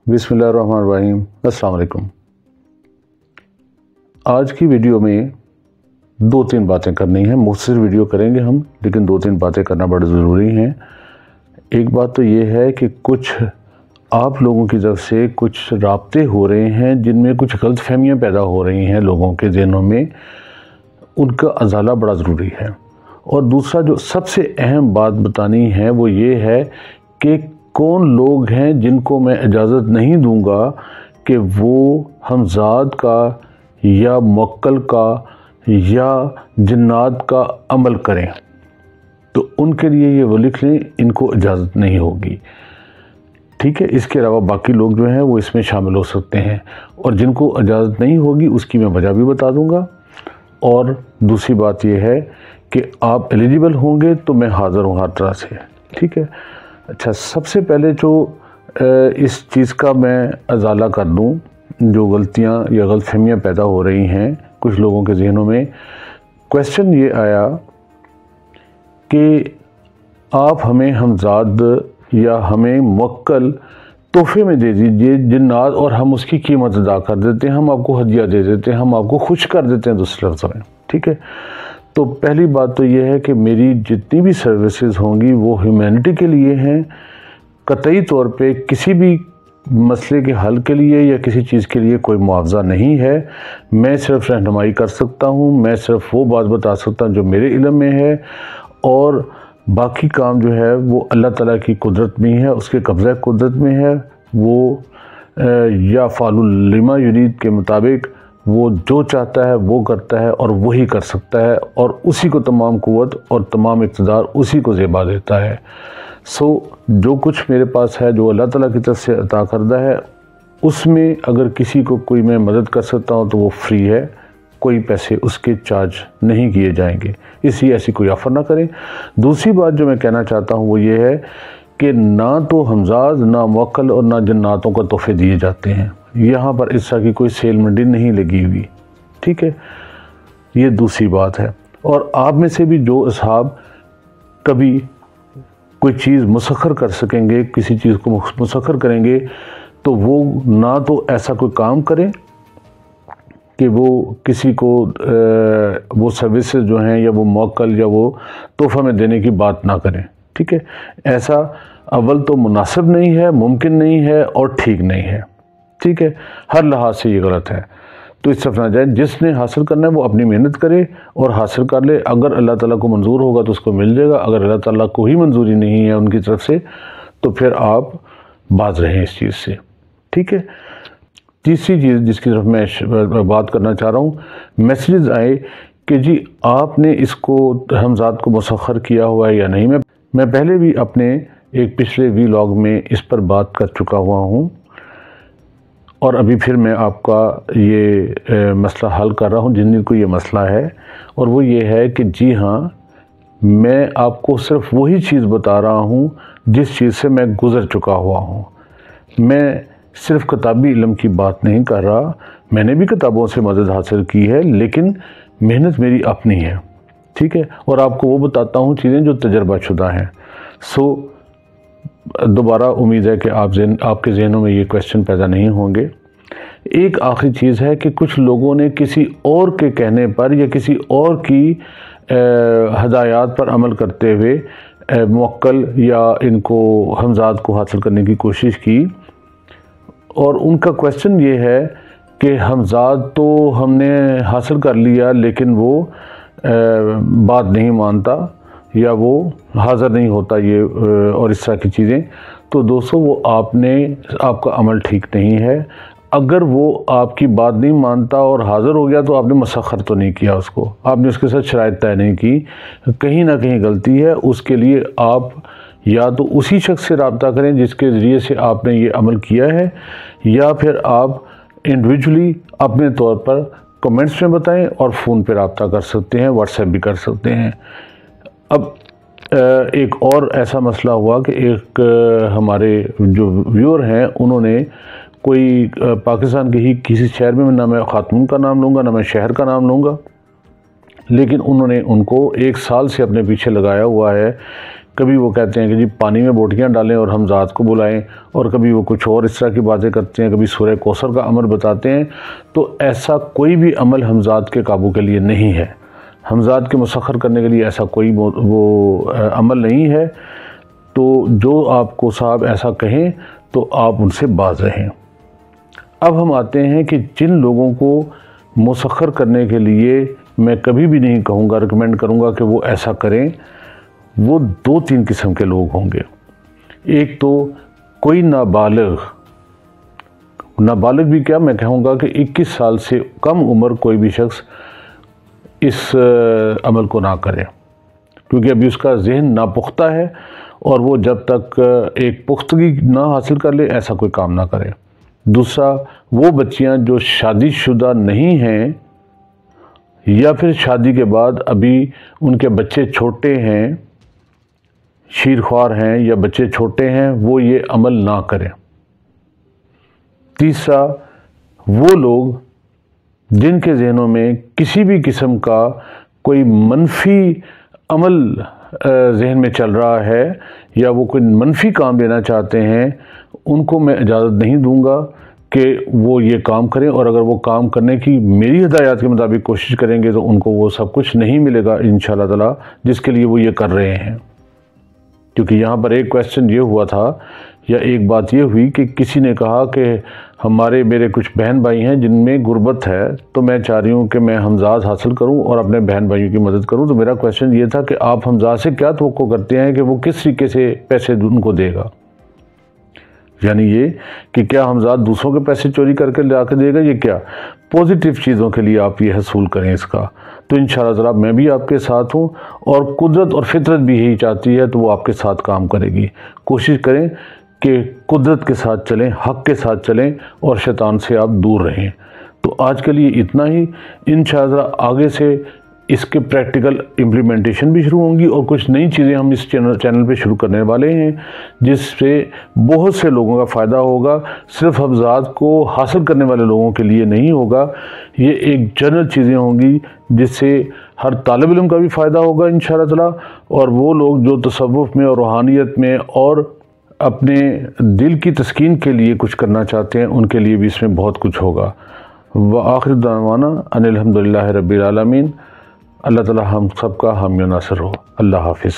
بسم اللہ الرحمن الرحیم۔ السلام علیکم۔ آج کی ویڈیو میں 2-3 باتیں کرنی ہیں۔ مختصر ویڈیو کریں گے ہم، لیکن 2-3 باتیں کرنا بڑا ضروری ہیں۔ ایک بات تو یہ ہے کہ کچھ آپ لوگوں کی طرف سے کچھ رابطے ہو رہے ہیں جن میں کچھ غلط فہمیاں پیدا ہو رہی ہیں لوگوں کے ذہنوں میں، ان کا ازالہ بڑا ضروری ہے۔ اور دوسرا جو سب سے اہم بات بتانی ہے وہ یہ ہے کہ کون لوگ ہیں جن کو میں اجازت نہیں دوں گا کہ وہ ہمزاد کا یا موکل کا یا جنات کا عمل کریں، تو ان کے لیے یہ وہ لکھ لیں، ان کو اجازت نہیں ہوگی، ٹھیک ہے۔ اس کے علاوہ باقی لوگ جو ہیں وہ اس میں شامل ہو سکتے ہیں، اور جن کو اجازت نہیں ہوگی اس کی میں وجہ بھی بتا دوں گا۔ اور دوسری بات یہ ہے کہ آپ ایلیجیبل ہوں گے تو میں حاضر ہوں ہر طرح سے، ٹھیک ہے۔ اچھا، سب سے پہلے جو اس چیز کا میں ازالہ کر دوں، جو غلطیاں یا غلط فہمیاں پیدا ہو رہی ہیں کچھ لوگوں کے ذہنوں میں۔ کویسچن یہ آیا کہ آپ ہمیں ہمزاد یا ہمیں موکل تحفے میں دے دیجئے جنات، اور ہم اس کی قیمت ادا کر دیتے ہیں، ہم آپ کو ہدیہ دے دیتے ہیں، ہم آپ کو خوش کر دیتے ہیں دوسرے لفظوں میں، ٹھیک ہے۔ تو پہلی بات تو یہ ہے کہ میری جتنی بھی سروسز ہوں گی وہ ہیومینٹی کے لیے ہیں، قطعی طور پہ کسی بھی مسئلے کے حل کے لیے یا کسی چیز کے لیے کوئی معاوضہ نہیں ہے۔ میں صرف رہنمائی کر سکتا ہوں، میں صرف وہ بات بتا سکتا ہوں جو میرے علم میں ہے، اور باقی کام جو ہے وہ اللہ تعالیٰ کی قدرت میں ہے، اس کے قبضہ قدرت میں ہے۔ وہ یا فعل لما یرید کے مطابق وہ جو چاہتا ہے وہ کرتا ہے اور وہی کر سکتا ہے، اور اسی کو تمام قوت اور تمام اقتدار اسی کو زیبا دیتا ہے۔ جو کچھ میرے پاس ہے جو اللہ تعالیٰ کی طرف سے عطا کردہ ہے، اس میں اگر کسی کو کوئی میں مدد کر سکتا ہوں تو وہ فری ہے، کوئی پیسے اس کے چارج نہیں کیے جائیں گے، اس لیے ایسی کوئی آفر نہ کریں۔ دوسری بات جو میں کہنا چاہتا ہوں وہ یہ ہے کہ نہ تو ہمزاد، نہ موکل اور نہ جناتوں کو تحفے دیے جاتے ہیں۔ یہاں پر اس طرح کی کوئی سیل منڈی نہیں لگی ہوئی، ٹھیک ہے۔ یہ دوسری بات ہے۔ اور آپ میں سے بھی جو اصحاب کبھی کوئی چیز مسخر کر سکیں گے، کسی چیز کو مسخر کریں گے، تو وہ نہ تو ایسا کوئی کام کریں کہ وہ کسی کو وہ سروسز جو ہیں یا وہ موکل یا وہ تحفہ میں دینے کی بات نہ کریں، ٹھیک ہے۔ ایسا اول تو مناسب نہیں ہے، ممکن نہیں ہے، اور ٹھیک نہیں ہے، ٹھیک ہے۔ ہر لحاظ سے یہ غلط ہے، تو اس طرف نہ جائیں۔ جس نے حاصل کرنا ہے وہ اپنی محنت کرے اور حاصل کر لے۔ اگر اللہ تعالیٰ کو منظور ہوگا تو اس کو مل جائے گا، اگر اللہ تعالیٰ کو ہی منظوری نہیں ہے ان کی طرف سے تو پھر آپ باز رہیں اس چیز سے، ٹھیک ہے۔ تیسری چیز جس کی طرف میں بات کرنا چاہ رہا ہوں، میسیجز آئے کہ جی آپ نے اس کو ہمزاد کو مسخر کیا ہوا ہے یا نہیں۔ میں پہلے بھی اپنے ایک پچھلے ویلاگ میں اس پر بات کر چکا ہوا ہوں، اور ابھی پھر میں آپ کا یہ مسئلہ حل کر رہا ہوں جن کو یہ مسئلہ ہے، اور وہ یہ ہے کہ جی ہاں، میں آپ کو صرف وہی چیز بتا رہا ہوں جس چیز سے میں گزر چکا ہوا ہوں۔ میں صرف کتابی علم کی بات نہیں کر رہا، میں نے بھی کتابوں سے مدد حاصل کی ہے، لیکن محنت میری اپنی ہے، ٹھیک ہے۔ اور آپ کو وہ بتاتا ہوں چیزیں جو تجربہ شدہ ہیں۔ دوبارہ امید ہے کہ آپ کے ذہنوں میں یہ کویسچن پیدا نہیں ہوں گے۔ ایک آخری چیز ہے کہ کچھ لوگوں نے کسی اور کے کہنے پر یا کسی اور کی ہدایات پر عمل کرتے ہوئے موکل یا ان کو ہمزاد کو حاصل کرنے کی کوشش کی، اور ان کا کویسچن یہ ہے کہ ہمزاد تو ہم نے حاصل کر لیا لیکن وہ بات نہیں مانتا یا وہ حاضر نہیں ہوتا، یہ اور اس طرح کی چیزیں۔ تو دوستو، وہ آپ کا عمل ٹھیک نہیں ہے۔ اگر وہ آپ کی بات نہیں مانتا اور حاضر ہو گیا تو آپ نے مسخر تو نہیں کیا اس کو، آپ نے اس کے ساتھ شرائط طے نہیں کی، کہیں نہ کہیں غلطی ہے۔ اس کے لیے آپ یا تو اسی شخص سے رابطہ کریں جس کے ذریعے سے آپ نے یہ عمل کیا ہے، یا پھر آپ انڈیویجولی اپنے طور پر کمنٹس میں بتائیں، اور فون پہ رابطہ کر سکتے ہیں، واٹس ایپ بھی کر سکتے ہیں۔ اب ایک اور ایسا مسئلہ ہوا کہ ایک ہمارے جو ویور ہیں انہوں نے کوئی پاکستان کے ہی کسی شہر میں، نہ میں خاتون کا نام لوں گا نہ میں شہر کا نام لوں گا، لیکن انہوں نے ان کو 1 سال سے اپنے پیچھے لگایا ہوا ہے کبھی وہ کہتے ہیں کہ جی پانی میں بوٹیاں ڈالیں اور حمزات کو بلائیں، اور کبھی وہ کچھ اور اس طرح کی باتیں کرتے ہیں، کبھی سورہ کوثر کا عمل بتاتے ہیں۔ تو ایسا کوئی بھی عمل حمزات کے قابو کے لیے نہیں ہے، حمزات کے مسخر کرنے کے لیے ایسا کوئی وہ عمل نہیں ہے۔ تو جو آپ کو صاحب ایسا کہیں تو آپ ان سے باز رہیں۔ اب ہم آتے ہیں کہ جن لوگوں کو مسخر کرنے کے لیے میں کبھی بھی نہیں کہوں گا، ریکمینڈ کروں گا کہ وہ ایسا کریں، وہ 2-3 قسم کے لوگ ہوں گے۔ ایک تو کوئی نابالغ بھی کیا، میں کہوں گا کہ 21 سال سے کم عمر کوئی بھی شخص اس عمل کو نہ کرے، کیونکہ ابھی اس کا ذہن ناپختہ ہے، اور وہ جب تک ایک پختگی نہ حاصل کر لے ایسا کوئی کام نہ کرے۔ دوسرا، وہ بچیاں جو شادی شدہ نہیں ہیں یا پھر شادی کے بعد ابھی ان کے بچے چھوٹے ہیں، شیرخوار ہیں یا بچے چھوٹے ہیں، وہ یہ عمل نہ کریں۔ تیسرا، وہ لوگ جن کے ذہنوں میں کسی بھی قسم کا کوئی منفی عمل ذہن میں چل رہا ہے یا وہ کوئی منفی کام لینا چاہتے ہیں، ان کو میں اجازت نہیں دوں گا کہ وہ یہ کام کریں، اور اگر وہ کام کرنے کی میری ہدایات کے مطابق کوشش کریں گے تو ان کو وہ سب کچھ نہیں ملے گا انشاءاللہ تعالی جس کے لیے وہ یہ کر رہے ہیں۔ کیونکہ یہاں پر ایک کویسچن یہ ہوا تھا، یا ایک بات یہ ہوئی کہ کسی نے کہا کہ میرے کچھ بہن بھائی ہیں جن میں غربت ہے، تو میں چاہ رہی ہوں کہ میں حمزات حاصل کروں اور اپنے بہن بھائیوں کی مدد کروں۔ تو میرا کویسچن یہ تھا کہ آپ حمزات سے کیا توقع کرتے ہیں کہ وہ کس طریقے سے پیسے ان کو دے گا؟ یعنی یہ کہ کیا حمزات دوسروں کے پیسے چوری کر کے لا کے دے گا، یہ کیا پازیٹیو چیزوں کے لیے آپ یہ حصول کریں اس کا۔ تو انشاءاللہ تعالی میں بھی آپ کے ساتھ ہوں، اور قدرت اور فطرت بھی یہی چاہتی ہے، تو وہ آپ کے ساتھ کام کرے گی۔ کوشش کریں کہ قدرت کے ساتھ چلیں، حق کے ساتھ چلیں، اور شیطان سے آپ دور رہیں۔ تو آج کے لیے اتنا ہی۔ انشاءاللہ آگے سے اس کے پریکٹیکل امپلیمنٹیشن بھی شروع ہوں گی، اور کچھ نئی چیزیں ہم اس چینل پہ شروع کرنے والے ہیں جس سے بہت سے لوگوں کا فائدہ ہوگا۔ صرف حفظات کو حاصل کرنے والے لوگوں کے لیے نہیں ہوگا، یہ ایک جنرل چیزیں ہوں گی جس سے ہر طالب علم کا بھی فائدہ ہوگا انشاءاللہ تعالی، اور وہ لوگ جو تصوف میں اور روحانیت میں اور اپنے دل کی تسکین کے لیے کچھ کرنا چاہتے ہیں ان کے لیے بھی اس میں بہت کچھ ہوگا۔ وآخر دعوانا ان الحمدللہ رب العالمین۔ اللہ تعالی ہم سب کا حامی و ناصر ہو۔ اللہ حافظ۔